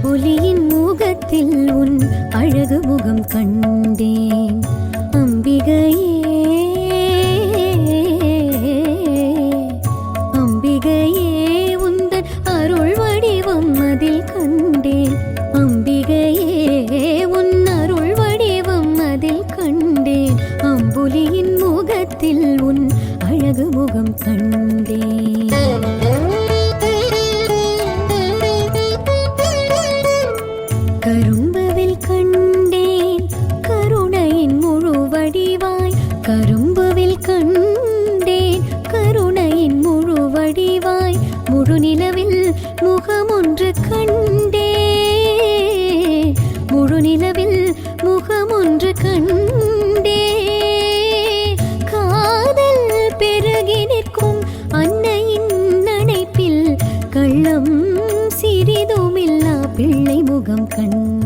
அம்புலியின் முகத்தில் உன் அழகு முகம் கண்டேன் அம்பிகையே அம்பிகையே உந்தன் அருள் வடிவம் அதில் கண்டேன் அம்பிகையே உன் அருள் வடிவம் அதில் கண்டேன் அம்புலியின் முகத்தில் உன் அழகு முகம் கண்டேன் கரும்புவில் கண்டேன் கருணையின் முழு வடிவாய் கரும்புவில் கண்டேன் கருணையின் முழு வடிவாய் முழு நிலவில் முகமொன்று கண்டேன் முழு நிலவில் முகமொன்று கண்டேன் காதல் பெருகி நிற்கும் அன்னையின் நடைப்பில் கள்ளம் சிறிதுமில்லா பிள்ளை முகம் கண்டேன்